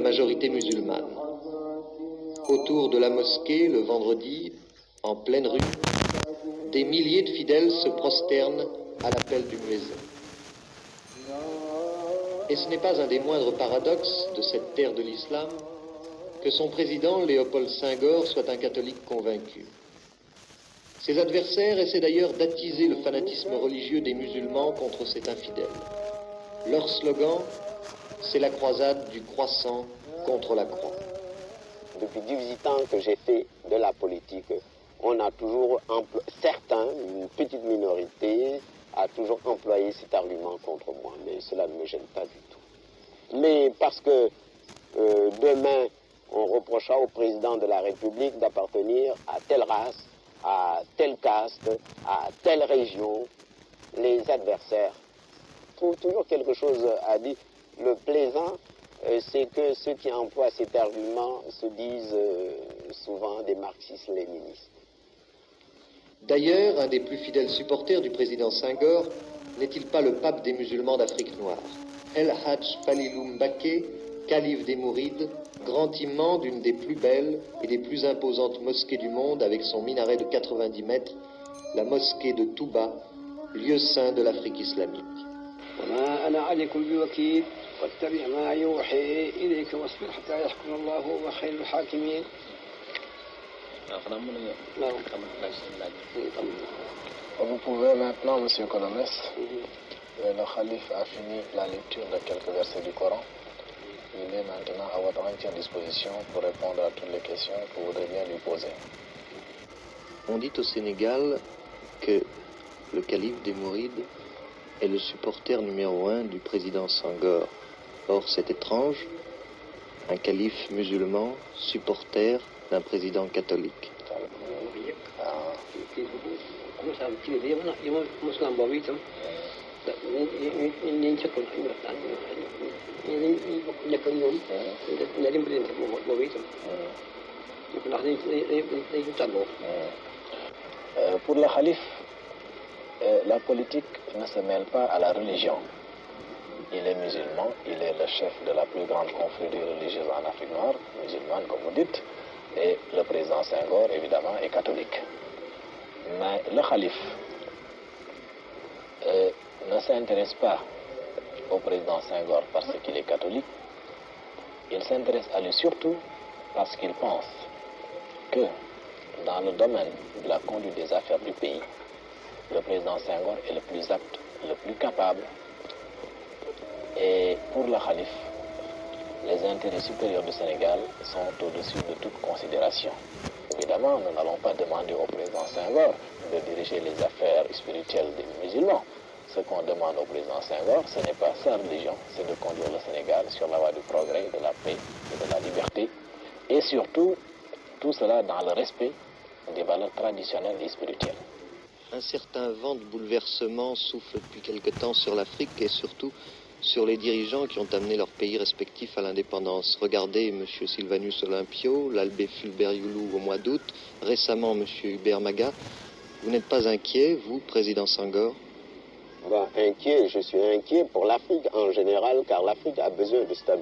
majorité musulmane. Autour de la mosquée, le vendredi, en pleine rue, des milliers de fidèles se prosternent à l'appel du muezzin. Et ce n'est pas un des moindres paradoxes de cette terre de l'islam que son président, Léopold Senghor, soit un catholique convaincu. Ses adversaires essaient d'ailleurs d'attiser le fanatisme religieux des musulmans contre cet infidèle. Leur slogan, c'est la croisade du croissant contre la croix. Depuis 18 ans que j'ai fait de la politique, on a toujours certains, une petite minorité, a toujours employé cet argument contre moi, mais cela ne me gêne pas du tout. Mais parce que demain, on reprochera au président de la République d'appartenir à telle race, à telle caste, à telle région, les adversaires trouvent toujours quelque chose à dire. Le plaisant, c'est que ceux qui emploient cet argument se disent souvent des marxistes-léninistes. D'ailleurs, un des plus fidèles supporters du président Senghor n'est-il pas le pape des musulmans d'Afrique noire, El Hadj Falilou Mbacké, calife des Mourides, grand imam d'une des plus belles et des plus imposantes mosquées du monde avec son minaret de 90 mètres, la mosquée de Touba, lieu saint de l'Afrique islamique. Vous pouvez maintenant, Monsieur Colomès, le calife a fini la lecture de quelques versets du Coran. Il est maintenant à votre entière disposition pour répondre à toutes les questions que vous voudrez bien lui poser. On dit au Sénégal que le calife des Mourides est le supporter numéro 1 du président Senghor. Or, c'est étrange, un calife musulman, supporter d'un président catholique. Pour le calife, la politique ne se mêle pas à la religion. Il est musulman, il est le chef de la plus grande confrérie religieuse en Afrique noire, musulmane comme vous dites, et le président Senghor, évidemment, est catholique. Mais le calife ne s'intéresse pas au président Senghor parce qu'il est catholique, il s'intéresse à lui surtout parce qu'il pense que dans le domaine de la conduite des affaires du pays, le président Senghor est le plus apte, le plus capable. Et pour le calife, les intérêts supérieurs du Sénégal sont au-dessus de toute considération. Évidemment, nous n'allons pas demander au président Senghor de diriger les affaires spirituelles des musulmans. Ce qu'on demande au président Senghor, ce n'est pas sa religion, c'est de conduire le Sénégal sur la voie du progrès, de la paix et de la liberté. Et surtout, tout cela dans le respect des valeurs traditionnelles et spirituelles. Un certain vent de bouleversement souffle depuis quelque temps sur l'Afrique et surtout sur les dirigeants qui ont amené leurs pays respectifs à l'indépendance. Regardez M. Sylvanus Olympio, l'Albé Fulbert Youlou au mois d'août, récemment M. Hubert Maga. Vous n'êtes pas inquiet, vous, président Senghor? Inquiet, je suis inquiet pour l'Afrique en général, car l'Afrique a besoin de stabilité.